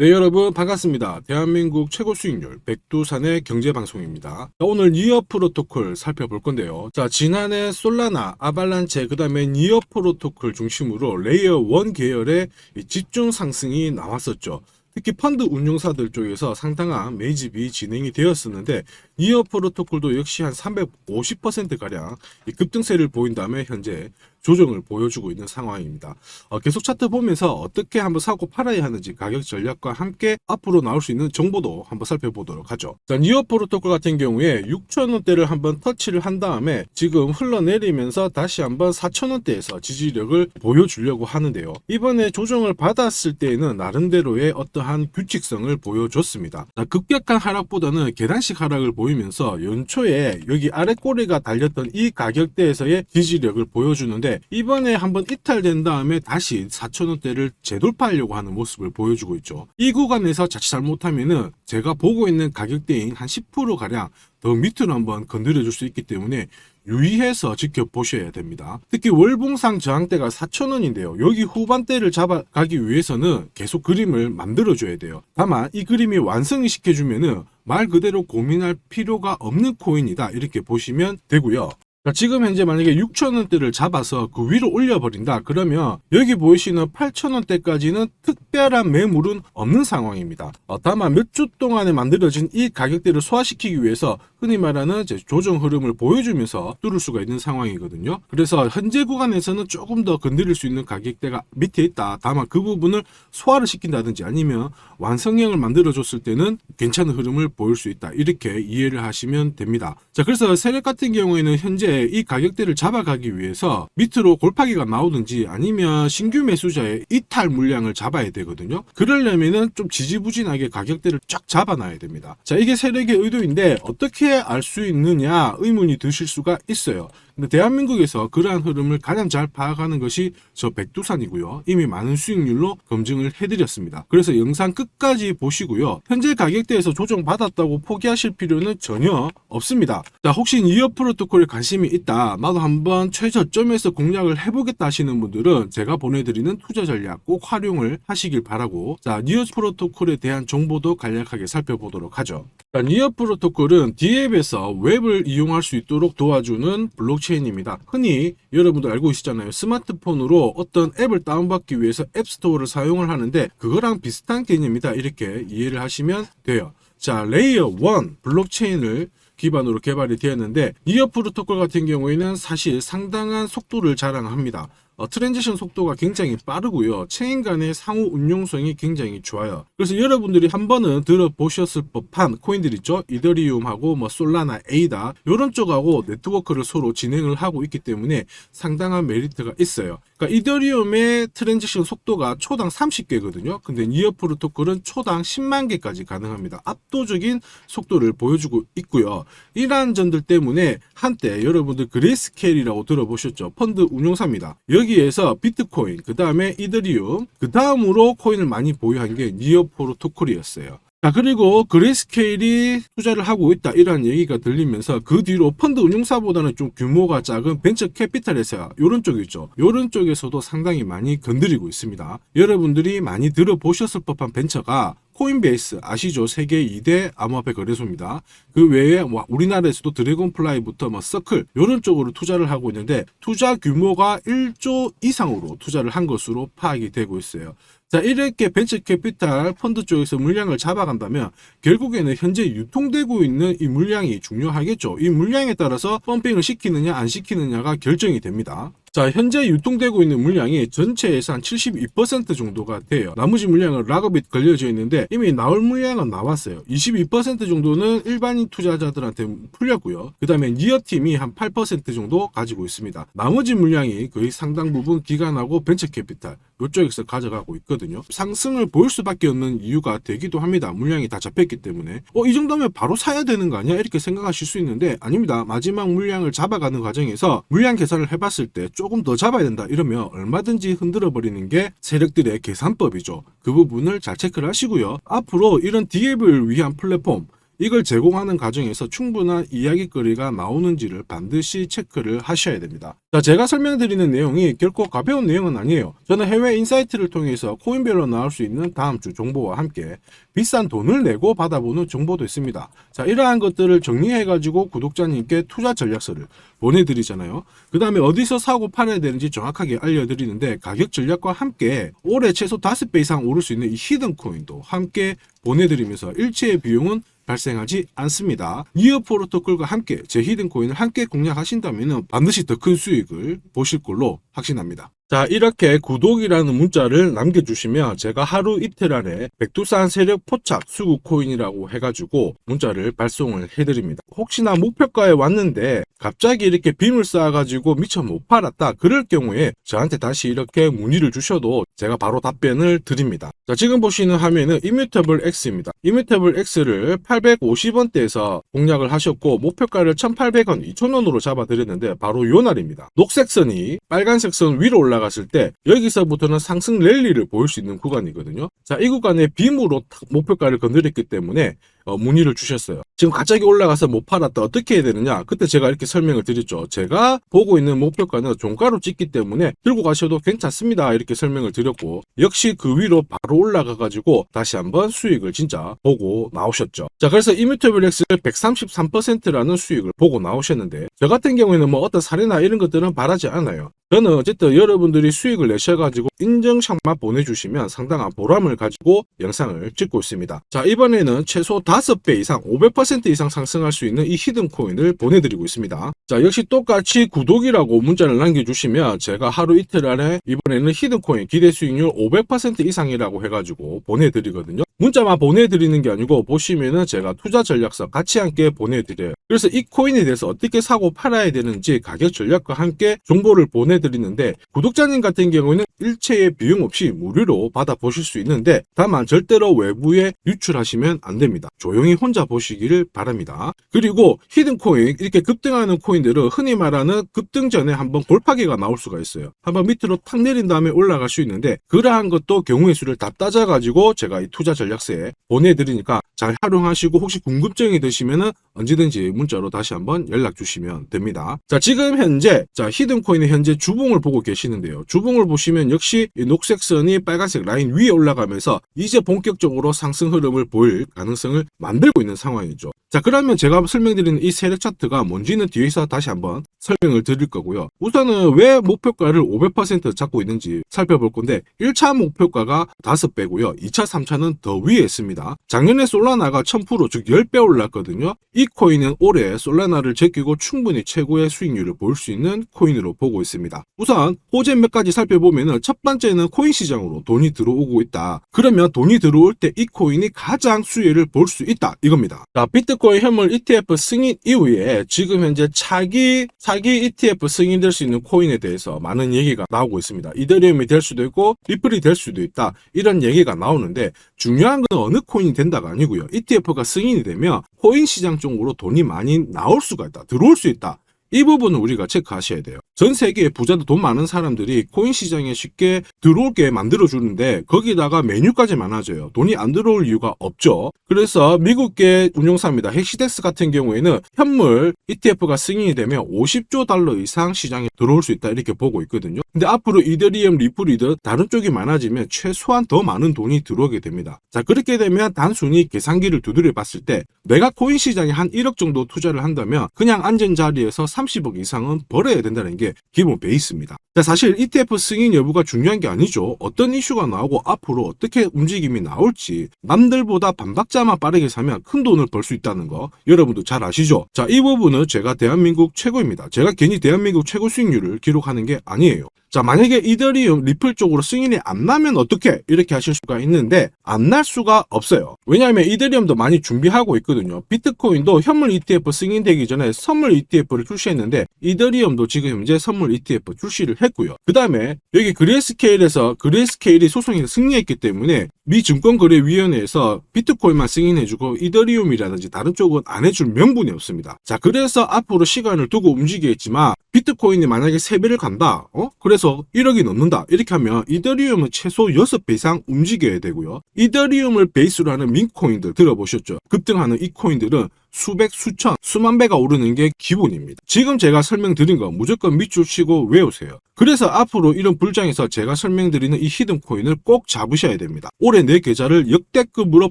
네, 여러분 반갑습니다. 대한민국 최고 수익률 백두산의 경제방송입니다. 오늘 니어 프로토콜 살펴볼 건데요. 자, 지난해 솔라나, 아발란체, 그 다음에 니어 프로토콜 중심으로 레이어 1 계열의 집중 상승이 나왔었죠. 특히 펀드 운용사들 쪽에서 상당한 매집이 진행이 되었었는데 니어 프로토콜도 역시 한 350%가량 급등세를 보인 다음에 현재 조정을 보여주고 있는 상황입니다. 계속 차트 보면서 어떻게 한번 사고 팔아야 하는지 가격 전략과 함께 앞으로 나올 수 있는 정보도 한번 살펴보도록 하죠. 자, 니어 프로토콜 같은 경우에 6,000원대를 한번 터치를 한 다음에 지금 흘러내리면서 다시 한번 4,000원대에서 지지력을 보여주려고 하는데요. 이번에 조정을 받았을 때에는 나름대로의 어떠한 규칙성을 보여줬습니다. 자, 급격한 하락보다는 계단식 하락을 보이면서 연초에 여기 아래 꼬리가 달렸던 이 가격대에서의 지지력을 보여주는데 이번에 한번 이탈된 다음에 다시 4,000원대를 재돌파하려고 하는 모습을 보여주고 있죠. 이 구간에서 자칫 잘못하면은 제가 보고 있는 가격대인 한 10%가량 더 밑으로 한번 건드려 줄 수 있기 때문에 유의해서 지켜보셔야 됩니다. 특히 월봉상 저항대가 4,000원인데요. 여기 후반대를 잡아가기 위해서는 계속 그림을 만들어줘야 돼요. 다만 이 그림이 완성이 시켜주면은 말 그대로 고민할 필요가 없는 코인이다, 이렇게 보시면 되고요. 지금 현재 만약에 6,000원대를 잡아서 그 위로 올려버린다 그러면 여기 보이시는 8,000원대까지는 특별한 매물은 없는 상황입니다. 다만 몇 주 동안에 만들어진 이 가격대를 소화시키기 위해서 흔히 말하는 조정 흐름을 보여주면서 뚫을 수가 있는 상황이거든요. 그래서 현재 구간에서는 조금 더 건드릴 수 있는 가격대가 밑에 있다. 다만 그 부분을 소화를 시킨다든지 아니면 완성형을 만들어줬을 때는 괜찮은 흐름을 보일 수 있다, 이렇게 이해를 하시면 됩니다. 자, 그래서 세력 같은 경우에는 현재 이 가격대를 잡아가기 위해서 밑으로 골파기가 나오든지 아니면 신규 매수자의 이탈 물량을 잡아야 되거든요. 그러려면은 좀 지지부진하게 가격대를 쫙 잡아놔야 됩니다. 자, 이게 세력의 의도인데 어떻게 알 수 있느냐 의문이 드실 수가 있어요. 근데 대한민국에서 그러한 흐름을 가장 잘 파악하는 것이 저 백두산이고요. 이미 많은 수익률로 검증을 해드렸습니다. 그래서 영상 끝까지 보시고요. 현재 가격대에서 조정받았다고 포기하실 필요는 전혀 없습니다. 자, 혹시 니어 프로토콜에 관심이 있다, 나도 한번 최저점에서 공략을 해보겠다 하시는 분들은 제가 보내드리는 투자 전략 꼭 활용을 하시길 바라고, 자, 니어 프로토콜에 대한 정보도 간략하게 살펴보도록 하죠. 자, 니어 프로토콜은 D앱에서 웹을 이용할 수 있도록 도와주는 블록체인입니다. 흔히 여러분들 알고 계시잖아요. 스마트폰으로 어떤 앱을 다운받기 위해서 앱스토어를 사용을 하는데 그거랑 비슷한 개념이다, 이렇게 이해를 하시면 돼요. 자, 레이어 1 블록체인을 기반으로 개발이 되었는데 니어 프로토콜 같은 경우에는 사실 상당한 속도를 자랑합니다. 트랜지션 속도가 굉장히 빠르고요. 체인 간의 상호 운용성이 굉장히 좋아요. 그래서 여러분들이 한 번은 들어보셨을 법한 코인들 있죠. 이더리움하고 솔라나, 에이다 이런 쪽하고 네트워크를 서로 진행을 하고 있기 때문에 상당한 메리트가 있어요. 그러니까 이더리움의 트랜지션 속도가 초당 30개거든요. 근데 니어 프로토콜은 초당 10만 개까지 가능합니다. 압도적인 속도를 보여주고 있고요. 이러한 점들 때문에 한때 여러분들 그레이스케일이라고 들어보셨죠. 펀드 운용사입니다. 여기에서 비트코인, 그 다음에 이더리움, 그 다음으로 코인을 많이 보유한 게 니어 프로토콜이었어요. 자, 그리고 그레이스케일이 투자를 하고 있다, 이런 얘기가 들리면서 그 뒤로 펀드 운용사보다는 좀 규모가 작은 벤처 캐피탈에서 이런 쪽이 있죠. 이런 쪽에서도 상당히 많이 건드리고 있습니다. 여러분들이 많이 들어보셨을 법한 벤처가 코인베이스 아시죠? 세계 2대 암호화폐 거래소입니다. 그 외에 우리나라에서도 드래곤플라이부터 서클 이런 쪽으로 투자를 하고 있는데 투자 규모가 1조 이상으로 투자를 한 것으로 파악이 되고 있어요. 자, 이렇게 벤처 캐피탈 펀드 쪽에서 물량을 잡아간다면 결국에는 현재 유통되고 있는 이 물량이 중요하겠죠. 이 물량에 따라서 펌핑을 시키느냐 안 시키느냐가 결정이 됩니다. 자, 현재 유통되고 있는 물량이 전체에서 한 72% 정도가 돼요. 나머지 물량은 락업이 걸려져 있는데 이미 나올 물량은 나왔어요. 22% 정도는 일반인 투자자들한테 풀렸고요. 그 다음에 니어팀이 한 8% 정도 가지고 있습니다. 나머지 물량이 거의 상당 부분 기관하고 벤처 캐피탈 이쪽에서 가져가고 있거든요. 상승을 보일 수밖에 없는 이유가 되기도 합니다. 물량이 다 잡혔기 때문에 이 정도면 바로 사야 되는 거 아니야? 이렇게 생각하실 수 있는데 아닙니다. 마지막 물량을 잡아가는 과정에서 물량 계산을 해봤을 때 조금 더 잡아야 된다 이러면 얼마든지 흔들어 버리는 게 세력들의 계산법이죠. 그 부분을 잘 체크를 하시고요. 앞으로 이런 D앱을 위한 플랫폼, 이걸 제공하는 과정에서 충분한 이야기거리가 나오는지를 반드시 체크를 하셔야 됩니다. 자, 제가 설명드리는 내용이 결코 가벼운 내용은 아니에요. 저는 해외 인사이트를 통해서 코인별로 나올 수 있는 다음 주 정보와 함께 비싼 돈을 내고 받아보는 정보도 있습니다. 자, 이러한 것들을 정리해가지고 구독자님께 투자 전략서를 보내드리잖아요. 그 다음에 어디서 사고 팔아야 되는지 정확하게 알려드리는데 가격 전략과 함께 올해 최소 5배 이상 오를 수 있는 이 히든 코인도 함께 보내드리면서 일체의 비용은 발생하지 않습니다. 니어 프로토콜과 함께 제 히든 코인을 함께 공략하신다면 반드시 더 큰 수익을 보실 걸로 확신합니다. 자, 이렇게 구독이라는 문자를 남겨주시면 제가 하루 이틀 안에 백두산 세력 포착 수급 코인이라고 해가지고 문자를 발송을 해드립니다. 혹시나 목표가에 왔는데 갑자기 이렇게 빔을 쌓아가지고 미처 못 팔았다 그럴 경우에 저한테 다시 이렇게 문의를 주셔도 제가 바로 답변을 드립니다. 자, 지금 보시는 화면은 이뮤터블 X입니다. 이뮤터블 X를 850원대에서 공략을 하셨고 목표가를 1,800원, 2,000원으로 잡아드렸는데 바로 요 날입니다. 녹색 선이 빨간색 선 위로 올라갔을 때 여기서부터는 상승 랠리를 보일 수 있는 구간이거든요. 자, 이 구간에 빔으로 목표가를 건드렸기 때문에 문의를 주셨어요. 지금 갑자기 올라가서 못 팔았다 어떻게 해야 되느냐, 그때 제가 이렇게 설명을 드렸죠. 제가 보고 있는 목표가는 종가로 찍기 때문에 들고 가셔도 괜찮습니다 이렇게 설명을 드렸고, 역시 그 위로 바로 올라가 가지고 다시 한번 수익을 진짜 보고 나오셨죠. 자, 그래서 이뮤터블 X를 133%라는 수익을 보고 나오셨는데 저 같은 경우에는 뭐 어떤 사례나 이런 것들은 바라지 않아요. 저는 어쨌든 여러분들이 수익을 내셔가지고 인증샷만 보내주시면 상당한 보람을 가지고 영상을 찍고 있습니다. 자, 이번에는 최소 5배 이상 500% 이상 상승할 수 있는 이 히든 코인을 보내드리고 있습니다. 자, 역시 똑같이 구독이라고 문자를 남겨주시면 제가 하루 이틀 안에 이번에는 히든 코인 기대 수익률 500% 이상이라고 해가지고 보내드리거든요. 문자만 보내드리는 게 아니고 보시면은 제가 투자 전략서 같이 함께 보내드려요. 그래서 이 코인에 대해서 어떻게 사고 팔아야 되는지 가격 전략과 함께 정보를 보내드리는데 구독자님 같은 경우는 일체의 비용 없이 무료로 받아보실 수 있는데 다만 절대로 외부에 유출하시면 안 됩니다. 조용히 혼자 보시기를 바랍니다. 그리고 히든 코인, 이렇게 급등하는 코인들은 흔히 말하는 급등 전에 한번 골파기가 나올 수가 있어요. 한번 밑으로 탁 내린 다음에 올라갈 수 있는데 그러한 것도 경우의 수를 다 따져가지고 제가 이 투자 전략서에 보내드리니까 잘 활용하시고 혹시 궁금증이 드시면은 언제든지 문자로 다시 한번 연락 주시면 됩니다. 자, 지금 현재 히든 코인의 현재 주봉을 보고 계시는데요. 주봉을 보시면 역시 이 녹색 선이 빨간색 라인 위에 올라가면서 이제 본격적으로 상승 흐름을 보일 가능성을 만들고 있는 상황이죠. 자, 그러면 제가 설명드리는 이 세력 차트가 뭔지는 뒤에서 다시 한번 설명을 드릴 거고요. 우선은 왜 목표가를 500% 잡고 있는지 살펴볼 건데 1차 목표가가 5배고요. 2차, 3차는 더 위에 있습니다. 작년에 솔라나가 1000% 즉 10배 올랐거든요. 이 코인은 올해 솔라나를 제끼고 충분히 최고의 수익률을 볼 수 있는 코인으로 보고 있습니다. 우선 호재 몇 가지 살펴보면 첫 번째는 코인 시장으로 돈이 들어오고 있다. 그러면 돈이 들어올 때 이 코인이 가장 수혜를 볼 수 있다 이겁니다. 자, 비트코인 현물 ETF 승인 이후에 지금 현재 사기 ETF 승인될 수 있는 코인에 대해서 많은 얘기가 나오고 있습니다. 이더리움이 될 수도 있고 리플이 될 수도 있다 이런 얘기가 나오는데 중요한 건 어느 코인이 된다가 아니고요. ETF가 승인이 되면 코인 시장 쪽으로 돈이 많이 나올 수가 있다, 들어올 수 있다. 이 부분은 우리가 체크하셔야 돼요. 전 세계의 부자도 돈 많은 사람들이 코인 시장에 쉽게 들어올게 만들어주는데 거기다가 메뉴까지 많아져요. 돈이 안 들어올 이유가 없죠. 그래서 미국계 운용사입니다. 헥시덱스 같은 경우에는 현물 ETF가 승인이 되면 50조 달러 이상 시장에 들어올 수 있다 이렇게 보고 있거든요. 근데 앞으로 이더리움, 리플이든 다른 쪽이 많아지면 최소한 더 많은 돈이 들어오게 됩니다. 자, 그렇게 되면 단순히 계산기를 두드려 봤을 때 내가 코인 시장에 한 1억 정도 투자를 한다면 그냥 앉은 자리에서 30억 이상은 벌어야 된다는 게 기본 베이스입니다. 자, 사실 ETF 승인 여부가 중요한 게 아니죠. 어떤 이슈가 나오고 앞으로 어떻게 움직임이 나올지 남들보다 반박자만 빠르게 사면 큰 돈을 벌 수 있다는 거 여러분도 잘 아시죠? 자, 이 부분은 제가 대한민국 최고입니다. 제가 괜히 대한민국 최고 수익률을 기록하는 게 아니에요. 자, 만약에 이더리움, 리플 쪽으로 승인이 안 나면 어떻게? 이렇게 하실 수가 있는데 안 날 수가 없어요. 왜냐하면 이더리움도 많이 준비하고 있거든요. 비트코인도 현물 ETF 승인되기 전에 선물 ETF를 출시했는데 이더리움도 지금 현재 선물 ETF 출시를 했고요. 그 다음에 여기 그레이스케일이 소송에서 승리했기 때문에 미 증권거래위원회에서 비트코인만 승인해주고 이더리움이라든지 다른 쪽은 안 해줄 명분이 없습니다. 자, 그래서 앞으로 시간을 두고 움직이겠지만 비트코인이 만약에 3배를 간다. 그래서 그래서 1억이 넘는다 이렇게 하면 이더리움은 최소 6배 이상 움직여야 되고요. 이더리움을 베이스로 하는 민코인들 들어보셨죠? 급등하는 이 코인들은 수백, 수천, 수만 배가 오르는 게 기본입니다. 지금 제가 설명드린 거 무조건 밑줄 치고 외우세요. 그래서 앞으로 이런 불장에서 제가 설명드리는 이 히든 코인을 꼭 잡으셔야 됩니다. 올해 내 계좌를 역대급으로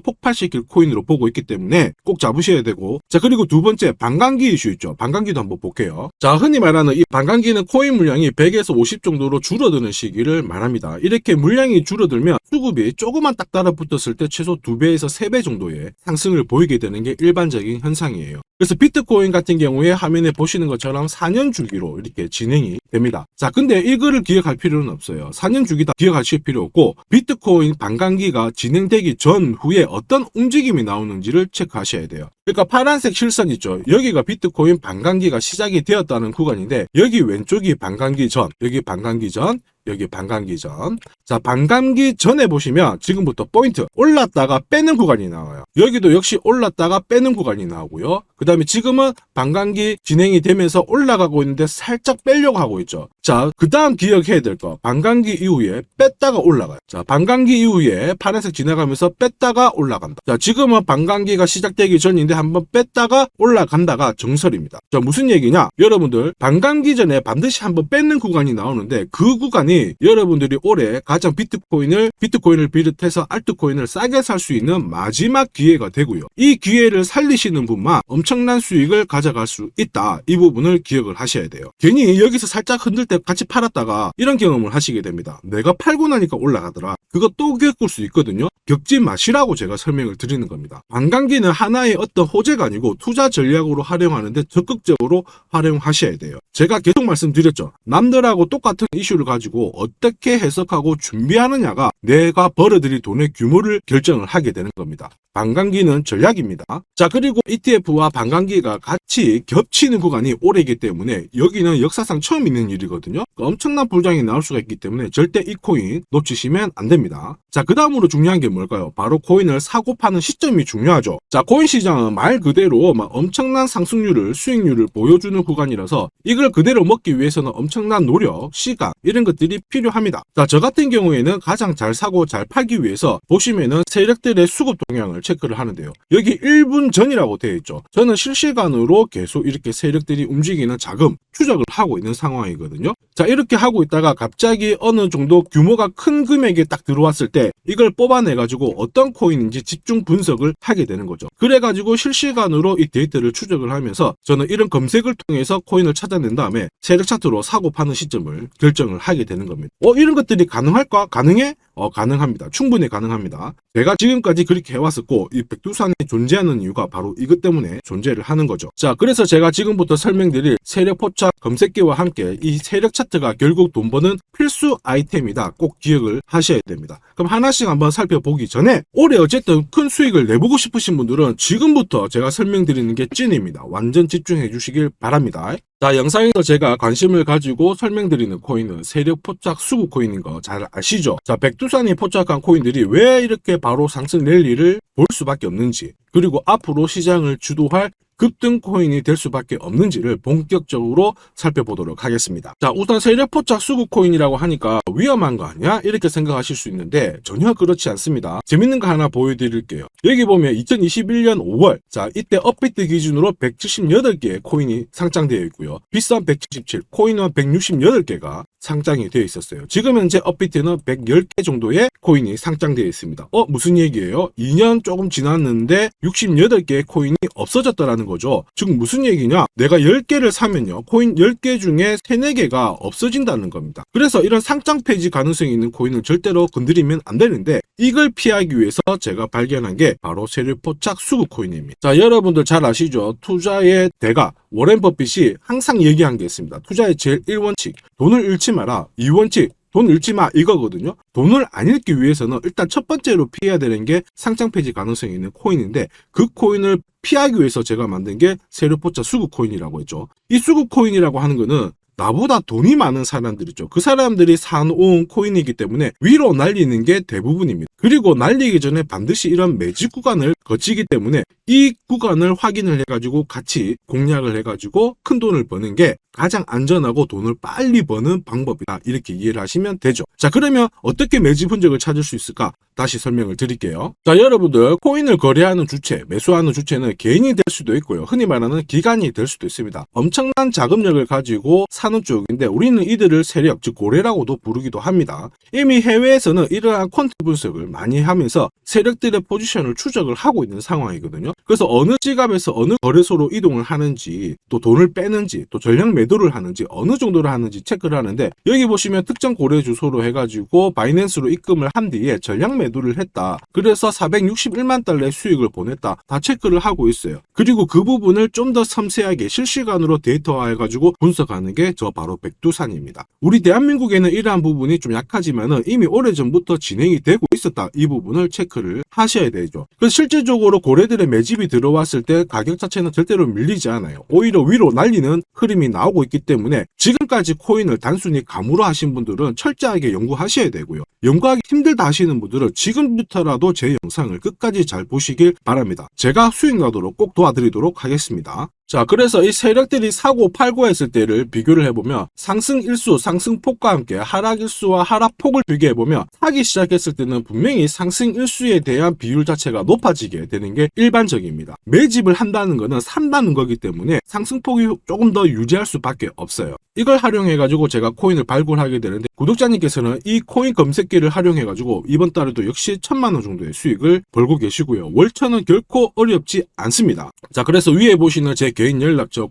폭발시킬 코인으로 보고 있기 때문에 꼭 잡으셔야 되고, 자, 그리고 두 번째 반감기 이슈 있죠. 반감기도 한번 볼게요. 자, 흔히 말하는 이 반감기는 코인 물량이 100에서 50 정도로 줄어드는 시기를 말합니다. 이렇게 물량이 줄어들면 수급이 조금만 딱 달라붙었을 때 최소 2배에서 3배 정도의 상승을 보이게 되는 게 일반적인 현상이에요. 그래서 비트코인 같은 경우에 화면에 보시는 것처럼 4년 주기로 이렇게 진행이 됩니다. 자, 근데 이거를 기억할 필요는 없어요. 4년 주기다 기억하실 필요 없고, 비트코인 반감기가 진행되기 전후에 어떤 움직임이 나오는지를 체크하셔야 돼요. 그러니까 파란색 실선 있죠. 여기가 비트코인 반감기가 시작이 되었다는 구간인데, 여기 왼쪽이 반감기 전, 여기 반감기 전, 여기 반감기 전. 자, 반감기 전에 보시면 지금부터 포인트 올랐다가 빼는 구간이 나와요. 여기도 역시 올랐다가 빼는 구간이 나오고요. 그 다음에 지금은 반감기 진행이 되면서 올라가고 있는데 살짝 빼려고 하고 있죠. 자, 그 다음 기억해야 될 거, 반감기 이후에 뺐다가 올라가요. 자, 반감기 이후에 파란색 지나가면서 뺐다가 올라간다. 자, 지금은 반감기가 시작되기 전인데 한번 뺐다가 올라간다가 정설입니다. 자, 무슨 얘기냐? 여러분들 반감기 전에 반드시 한번 뺏는 구간이 나오는데, 그 구간이 여러분들이 올해 가장 비트코인을 비롯해서 알트코인을 싸게 살 수 있는 마지막 기회가 되고요. 이 기회를 살리시는 분만 엄청난 수익을 가져갈 수 있다. 이 부분을 기억을 하셔야 돼요. 괜히 여기서 살짝 흔들 때 같이 팔았다가 이런 경험을 하시게 됩니다. 내가 팔고 나니까 올라가더라. 그거 또 겪을 수 있거든요. 겪지 마시라고 제가 설명을 드리는 겁니다. 반감기는 하나의 어떤 호재가 아니고 투자 전략으로 활용하는데 적극적으로 활용하셔야 돼요. 제가 계속 말씀드렸죠. 남들하고 똑같은 이슈를 가지고 어떻게 해석하고 준비하느냐가 내가 벌어들일 돈의 규모를 결정을 하게 되는 겁니다. 반감기는 전략입니다. 자, 그리고 ETF와 반감기가 같이 겹치는 구간이 올해이기 때문에 여기는 역사상 처음 있는 일이거든요. 엄청난 불장이 나올 수가 있기 때문에 절대 이 코인 놓치시면 안 됩니다. 자, 그 다음으로 중요한 게 뭘까요? 바로 코인을 사고 파는 시점이 중요하죠. 자, 코인 시장은 말 그대로 엄청난 상승률을, 수익률을 보여주는 구간이라서 이걸 그대로 먹기 위해서는 엄청난 노력, 시간 이런 것들이 필요합니다. 자, 저 같은 경우에는 가장 잘 사고 잘 팔기 위해서 보시면은 세력들의 수급 동향을 체크를 하는데요. 여기 1분 전이라고 되어 있죠. 저는 실시간으로 계속 이렇게 세력들이 움직이는 자금 추적을 하고 있는 상황이거든요. 자, 이렇게 하고 있다가 갑자기 어느 정도 규모가 큰 금액이 딱 들어왔을 때 이걸 뽑아내가지고 어떤 코인인지 집중 분석을 하게 되는 거죠. 그래가지고 실시간으로 이 데이터를 추적을 하면서 저는 이런 검색을 통해서 코인을 찾아낸 다음에 세력 차트로 사고 파는 시점을 결정을 하게 되는 겁니다. 이런 것들이 가능할까? 가능해? 가능합니다. 충분히 가능합니다. 제가 지금까지 그렇게 해왔었고, 이 백두산이 존재하는 이유가 바로 이것 때문에 존재를 하는 거죠. 자, 그래서 제가 지금부터 설명드릴 세력 포착 검색기와 함께 이 세력 차트가 결국 돈 버는 필수 아이템이다. 꼭 기억을 하셔야 됩니다. 그럼 하나씩 한번 살펴보기 전에 올해 어쨌든 큰 수익을 내보고 싶으신 분들은 지금부터 제가 설명드리는 게 찐입니다. 완전 집중해 주시길 바랍니다. 자, 영상에서 제가 관심을 가지고 설명드리는 코인은 세력 포착 수급 코인인 거 잘 아시죠? 자, 백두산이 포착한 코인들이 왜 이렇게 바로 상승 랠리를 볼 수밖에 없는지, 그리고 앞으로 시장을 주도할 급등 코인이 될 수밖에 없는지를 본격적으로 살펴보도록 하겠습니다. 자, 우선 세력 포착 수급 코인이라고 하니까 위험한 거 아니야? 이렇게 생각하실 수 있는데 전혀 그렇지 않습니다. 재밌는 거 하나 보여드릴게요. 여기 보면 2021년 5월, 자, 이때 업비트 기준으로 178개의 코인이 상장되어 있고요. 빗썸 177, 코인원 168개가 상장이 되어 있었어요. 지금 현재 업비트는 110개 정도의 코인이 상장되어 있습니다. 무슨 얘기예요? 2년 조금 지났는데 68개의 코인이 없어졌다라는 거죠. 즉 무슨 얘기냐? 내가 10개를 사면요, 코인 10개 중에 3, 4개가 없어진다는 겁니다. 그래서 이런 상장 폐지 가능성이 있는 코인은 절대로 건드리면 안 되는데, 이걸 피하기 위해서 제가 발견한 게 바로 세력 포착 수급 코인입니다. 자, 여러분들 잘 아시죠? 투자의 대가 워렌 버핏이 항상 얘기한 게 있습니다. 투자의 제일 1원칙, 돈을 잃지 마라. 2원칙, 돈 잃지 마, 이거거든요. 돈을 안 잃기 위해서는 일단 첫 번째로 피해야 되는 게 상장 폐지 가능성이 있는 코인인데, 그 코인을 피하기 위해서 제가 만든 게 세력 포착 수급 코인이라고 했죠. 이 수급 코인이라고 하는 거는 나보다 돈이 많은 사람들이죠. 그 사람들이 사놓은 코인이기 때문에 위로 날리는 게 대부분입니다. 그리고 날리기 전에 반드시 이런 매집 구간을 거치기 때문에 이 구간을 확인을 해가지고 같이 공략을 해가지고 큰 돈을 버는 게 가장 안전하고 돈을 빨리 버는 방법이다. 이렇게 이해를 하시면 되죠. 자, 그러면 어떻게 매집 흔적을 찾을 수 있을까? 다시 설명을 드릴게요. 자, 여러분들 코인을 거래하는 주체, 매수하는 주체는 개인이 될 수도 있고요. 흔히 말하는 기관이 될 수도 있습니다. 엄청난 자금력을 가지고 사는 쪽인데 우리는 이들을 세력, 즉 고래라고도 부르기도 합니다. 이미 해외에서는 이러한 퀀트 분석을 많이 하면서 세력들의 포지션을 추적을 하고 있는 상황이거든요. 그래서 어느 지갑에서 어느 거래소로 이동을 하는지, 또 돈을 빼는지, 또 전량 매도를 하는지, 어느 정도를 하는지 체크를 하는데, 여기 보시면 특정 거래 주소로 해가지고 바이낸스로 입금을 한 뒤에 전량 매도를 했다. 그래서 461만 달러의 수익을 보냈다. 다 체크를 하고 있어요. 그리고 그 부분을 좀 더 섬세하게 실시간으로 데이터화해가지고 분석하는 게 저 바로 백두산입니다. 우리 대한민국에는 이러한 부분이 좀 약하지만은 이미 오래전부터 진행이 되고 있었다. 이 부분을 체크를 하셔야 되죠. 그래서 실질적으로 고래들의 매집이 들어왔을 때 가격 자체는 절대로 밀리지 않아요. 오히려 위로 날리는 흐름이 나오고 있기 때문에 지금까지 코인을 단순히 감으로 하신 분들은 철저하게 연구하셔야 되고요. 연구하기 힘들다 하시는 분들은 지금부터라도 제 영상을 끝까지 잘 보시길 바랍니다. 제가 수익 나도록 꼭 도와드리도록 하겠습니다. 자, 그래서 이 세력들이 사고 팔고 했을 때를 비교를 해보면 상승 일수, 상승폭과 함께 하락 일수와 하락폭을 비교해보면 사기 시작했을 때는 분명히 상승 일수에 대한 비율 자체가 높아지게 되는 게 일반적입니다. 매집을 한다는 것은 산다는 거기 때문에 상승폭이 조금 더 유지할 수밖에 없어요. 이걸 활용해가지고 제가 코인을 발굴하게 되는데 구독자님께서는 이 코인 검색기를 활용해가지고 이번 달에도 역시 1,000만 원 정도의 수익을 벌고 계시고요. 월천은 결코 어렵지 않습니다. 자, 그래서 위에 보시는 제 개인 연락처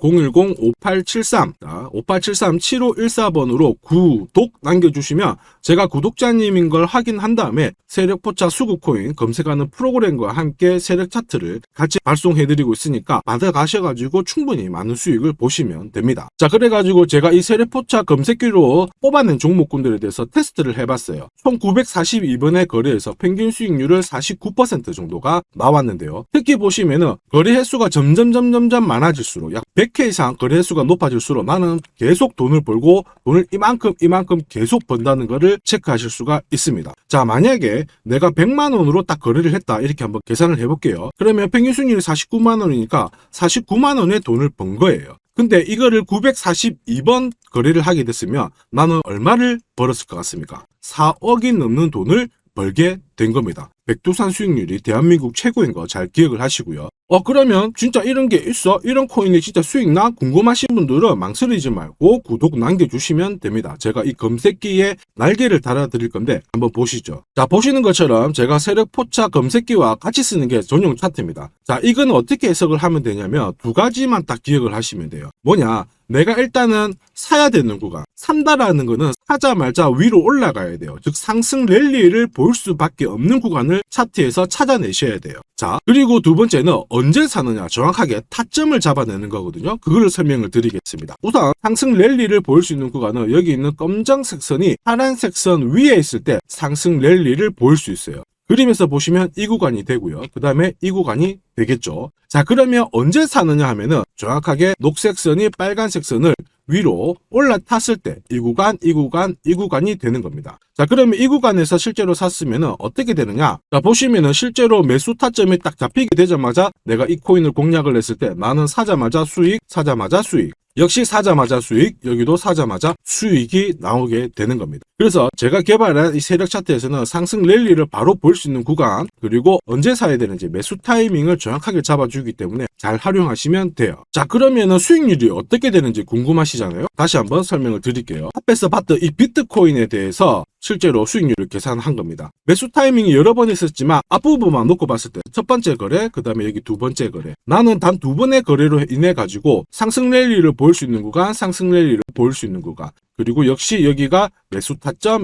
010-5873-7514번으로 구독 남겨주시면 제가 구독자님인 걸 확인한 다음에 세력포차 수급코인 검색하는 프로그램과 함께 세력 차트를 같이 발송해드리고 있으니까 받아가셔가지고 충분히 많은 수익을 보시면 됩니다. 자, 그래가지고 제가 이 세력포차 검색기로 뽑아낸 종목군들에 대해서 테스트를 해봤어요. 총 942번의 거래에서 평균 수익률을 49% 정도가 나왔는데요. 특히 보시면은 거래 횟수가 점점 많아질수록 약 100회 이상 거래 횟수가 높아질수록 나는 계속 돈을 벌고 돈을 이만큼 계속 번다는 거를 체크하실 수가 있습니다. 자, 만약에 내가 100만 원으로 딱 거래를 했다 이렇게 한번 계산을 해볼게요. 그러면 평균 수익률이 49만 원이니까 49만 원의 돈을 번 거예요. 근데 이거를 942번 거래를 하게 됐으면 나는 얼마를 벌었을 것 같습니까? 4억이 넘는 돈을 벌게 된 겁니다. 백두산 수익률이 대한민국 최고인 거 잘 기억을 하시고요. 그러면 진짜 이런 게 있어? 이런 코인이 진짜 수익 나? 궁금하신 분들은 망설이지 말고 구독 남겨주시면 됩니다. 제가 이 검색기에 날개를 달아드릴 건데 한번 보시죠. 자, 보시는 것처럼 제가 세력포차 검색기와 같이 쓰는 게 전용 차트입니다. 자, 이건 어떻게 해석을 하면 되냐면 두 가지만 딱 기억을 하시면 돼요. 뭐냐? 내가 일단은 사야 되는 구간, 산다라는 거는 사자마자 위로 올라가야 돼요. 즉 상승 랠리를 볼 수밖에 없는 구간을 차트에서 찾아내셔야 돼요. 자, 그리고 두 번째는 언제 사느냐, 정확하게 타점을 잡아내는 거거든요. 그걸 설명을 드리겠습니다. 우선 상승 랠리를 볼 수 있는 구간은 여기 있는 검정색 선이 파란색 선 위에 있을 때 상승 랠리를 볼 수 있어요. 그림에서 보시면 이 구간이 되고요. 그 다음에 이 구간이 되겠죠. 자, 그러면 언제 사느냐 하면은 정확하게 녹색 선이 빨간색 선을 위로 올라탔을 때 이 구간이 되는 겁니다. 자, 그러면 이 구간에서 실제로 샀으면은 어떻게 되느냐? 자, 보시면은 실제로 매수 타점이 딱 잡히게 되자마자 내가 이 코인을 공략을 했을 때 나는 사자마자 수익, 사자마자 수익. 역시 사자마자 수익, 여기도 사자마자 수익이 나오게 되는 겁니다. 그래서 제가 개발한 이 세력 차트에서는 상승 랠리를 바로 볼 수 있는 구간, 그리고 언제 사야 되는지 매수 타이밍을 정확하게 잡아주기 때문에 잘 활용하시면 돼요. 자, 그러면은 수익률이 어떻게 되는지 궁금하시잖아요. 다시 한번 설명을 드릴게요. 앞에서 봤던 이 비트코인에 대해서 실제로 수익률을 계산한 겁니다. 매수 타이밍이 여러 번 있었지만 앞부분만 놓고 봤을 때 첫 번째 거래, 그 다음에 여기 두 번째 거래. 나는 단 두 번의 거래로 인해 가지고 상승 랠리를 볼 수 있는 구간, 상승 랠리를 볼 수 있는 구간. 그리고 역시 여기가 매수 타점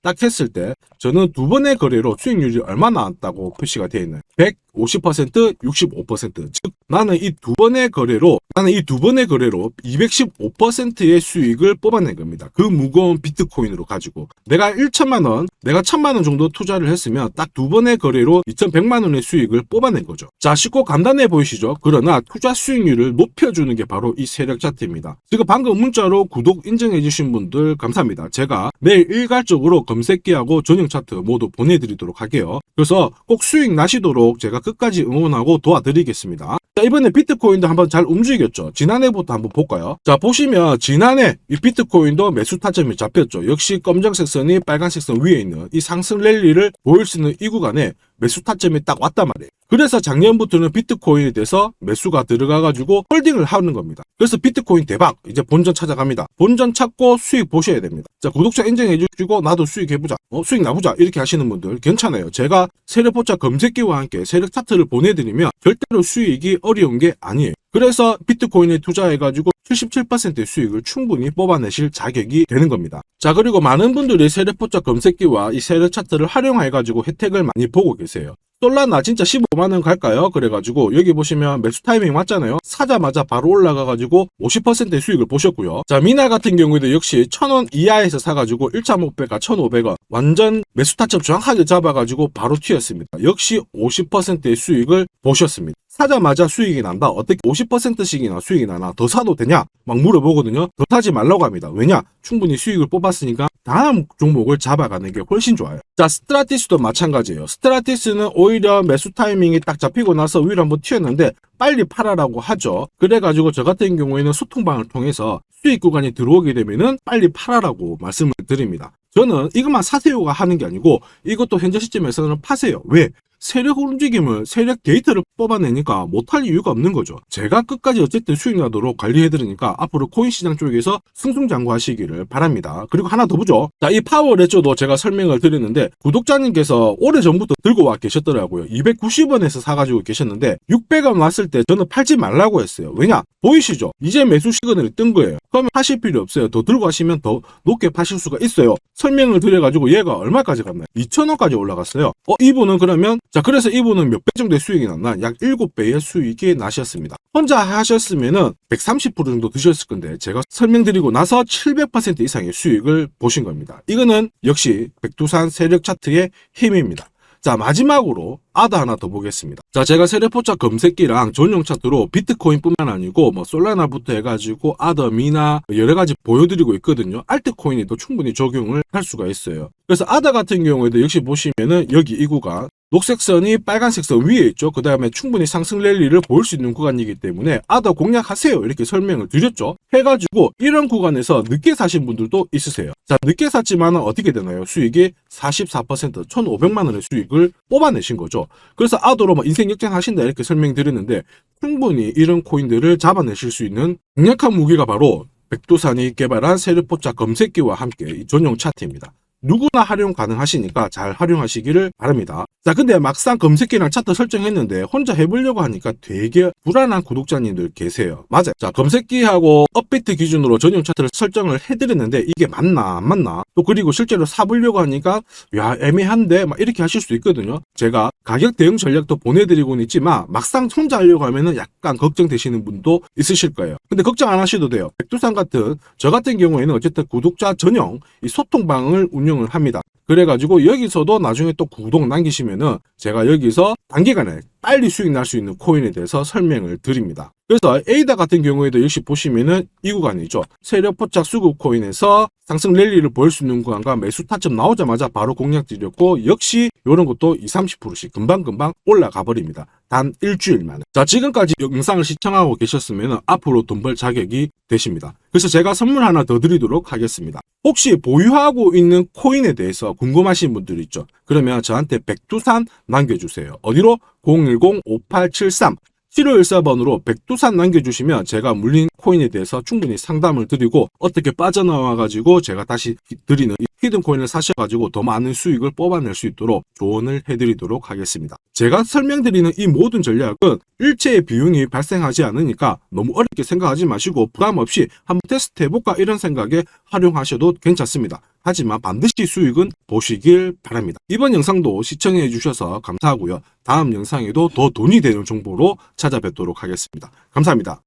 딱 했을 때 저는 두 번의 거래로 수익률이 얼마 나왔다고 표시가 되어 있나요? 150%, 65%. 즉 나는 이 두 번의 거래로 나는 이 두 번의 거래로 215%의 수익을 뽑아낸 겁니다. 그 무거운 비트코인으로 가지고 내가 1천만 원, 내가 1,000만 원 정도 투자를 했으면 딱 두 번의 거래로 2,100만 원의 수익을 뽑아낸 거죠. 자, 쉽고 간단해 보이시죠? 그러나 투자 수익률을 높여주는 게 바로 이 세력 차트입니다. 지금 방금 문자로 구독 인정해 주신 분들 감사합니다. 제가 내일 일괄적으로 검색기하고 전용 차트 모두 보내드리도록 할게요. 그래서 꼭 수익 나시도록 제가 끝까지 응원하고 도와드리겠습니다. 자, 이번에 비트코인도 한번 잘 움직였죠. 지난해부터 한번 볼까요? 자, 보시면 지난해 이 비트코인도 매수 타점이 잡혔죠. 역시 검정색 선이 빨간색 선 위에 있는 이 상승 랠리를 보일 수 있는 이 구간에 매수 타점이 딱 왔단 말이에요. 그래서 작년부터는 비트코인에 대해서 매수가 들어가가지고 홀딩을 하는 겁니다. 그래서 비트코인 대박, 이제 본전 찾아갑니다. 본전 찾고 수익 보셔야 됩니다. 자, 구독자 인정해 주시고 나도 수익 해보자, 수익 나보자 이렇게 하시는 분들 괜찮아요. 제가 세력포차 검색기와 함께 세력 차트를 보내드리면 절대로 수익이 어려운 게 아니에요. 그래서 비트코인에 투자해가지고 77%의 수익을 충분히 뽑아내실 자격이 되는 겁니다. 자, 그리고 많은 분들이 세력포차 검색기와 이 세력 차트를 활용해가지고 혜택을 많이 보고 계세요. 솔라나 진짜 15만 원 갈까요? 그래가지고 여기 보시면 매수 타이밍 맞잖아요. 사자마자 바로 올라가가지고 50%의 수익을 보셨고요. 자, 미나 같은 경우에도 역시 1,000원 이하에서 사가지고 1차 목표가 1,500원 완전 매수 타점 정확하게 잡아가지고 바로 튀었습니다. 역시 50%의 수익을 보셨습니다. 사자마자 수익이 난다. 어떻게 50%씩이나 수익이 나나? 더 사도 되냐? 막 물어보거든요. 더 사지 말라고 합니다. 왜냐? 충분히 수익을 뽑았으니까 다음 종목을 잡아가는 게 훨씬 좋아요. 자, 스트라티스도 마찬가지예요. 스트라티스는 오히려 매수 타이밍이 딱 잡히고 나서 위로 한번 튀었는데 빨리 팔아라고 하죠. 그래가지고 저 같은 경우에는 소통방을 통해서 수익 구간이 들어오게 되면은 빨리 팔아라고 말씀을 드립니다. 저는 이것만 사세요가 하는 게 아니고 이것도 현재 시점에서는 파세요. 왜? 세력 움직임을, 세력 데이터를 뽑아내니까 못할 이유가 없는 거죠. 제가 끝까지 어쨌든 수익 나도록 관리해드리니까 앞으로 코인 시장 쪽에서 승승장구하시기를 바랍니다. 그리고 하나 더 보죠. 자, 이 파워레저도 제가 설명을 드렸는데 구독자님께서 오래전부터 들고 와 계셨더라고요. 290원에서 사가지고 계셨는데 600원 왔을 때 저는 팔지 말라고 했어요. 왜냐? 보이시죠? 이제 매수 시그널이 뜬 거예요. 그러면 하실 필요 없어요. 더 들고 가시면 더 높게 파실 수가 있어요. 설명을 드려가지고 얘가 얼마까지 갔나요? 2,000원까지 올라갔어요. 이분은 그러면 자, 그래서 이분은 몇 배 정도의 수익이 났나? 약 7배의 수익이 나셨습니다. 혼자 하셨으면은 130% 정도 드셨을 건데 제가 설명드리고 나서 700% 이상의 수익을 보신 겁니다. 이거는 역시 백두산 세력 차트의 힘입니다. 자, 마지막으로 아더 하나 더 보겠습니다. 자, 제가 세력포차 검색기랑 전용 차트로 비트코인뿐만 아니고 뭐 솔라나부터 해가지고 아더, 미나 여러 가지 보여드리고 있거든요. 알트코인에도 충분히 적용을 할 수가 있어요. 그래서 아더 같은 경우에도 역시 보시면은 여기 이 구간 녹색 선이 빨간색 선 위에 있죠. 그 다음에 충분히 상승 랠리를 보일 수 있는 구간이기 때문에 아더 공략하세요 이렇게 설명을 드렸죠. 해가지고 이런 구간에서 늦게 사신 분들도 있으세요. 자, 늦게 샀지만 어떻게 되나요? 수익이 44% 1,500만 원의 수익을 뽑아내신 거죠. 그래서 아더로 뭐 인생 역전하신다 이렇게 설명드렸는데 충분히 이런 코인들을 잡아내실 수 있는 강력한 무기가 바로 백두산이 개발한 세력포차 검색기와 함께 이 전용 차트입니다. 누구나 활용 가능하시니까 잘 활용하시기를 바랍니다. 자, 근데 막상 검색기랑 차트 설정했는데 혼자 해보려고 하니까 되게 불안한 구독자님들 계세요. 맞아요. 자, 검색기하고 업비트 기준으로 전용 차트를 설정을 해드렸는데 이게 맞나 안 맞나? 또 그리고 실제로 사보려고 하니까 야, 애매한데 막 이렇게 하실 수 있거든요. 제가 가격 대응 전략도 보내드리고는 있지만 막상 혼자 하려고 하면은 약간 걱정되시는 분도 있으실 거예요. 근데 걱정 안 하셔도 돼요. 백두산 같은 저 같은 경우에는 어쨌든 구독자 전용 이 소통방을 운영을 합니다. 그래가지고 여기서도 나중에 또 구독 남기시면은 제가 여기서 단기간에 빨리 수익 날 수 있는 코인에 대해서 설명을 드립니다. 그래서 에이다 같은 경우에도 역시 보시면은 이 구간이죠. 세력포착 수급 코인에서 상승 랠리를 보일 수 있는 구간과 매수 타점 나오자마자 바로 공략 드렸고 역시 이런 것도 20-30%씩 금방금방 올라가 버립니다. 단 일주일 만에. 자, 지금까지 영상을 시청하고 계셨으면 앞으로 돈 벌 자격이 되십니다. 그래서 제가 선물 하나 더 드리도록 하겠습니다. 혹시 보유하고 있는 코인에 대해서 궁금하신 분들 있죠? 그러면 저한테 백두산 남겨주세요. 어디로? 010-5873 7514번으로 백두산 남겨주시면 제가 물린 코인에 대해서 충분히 상담을 드리고 어떻게 빠져나와가지고 제가 다시 드리는 히든 코인을 사셔가지고 더 많은 수익을 뽑아낼 수 있도록 조언을 해드리도록 하겠습니다. 제가 설명드리는 이 모든 전략은 일체의 비용이 발생하지 않으니까 너무 어렵게 생각하지 마시고 부담 없이 한번 테스트 해볼까 이런 생각에 활용하셔도 괜찮습니다. 하지만 반드시 수익은 보시길 바랍니다. 이번 영상도 시청해 주셔서 감사하고요. 다음 영상에도 더 돈이 되는 정보로 찾아뵙도록 하겠습니다. 감사합니다.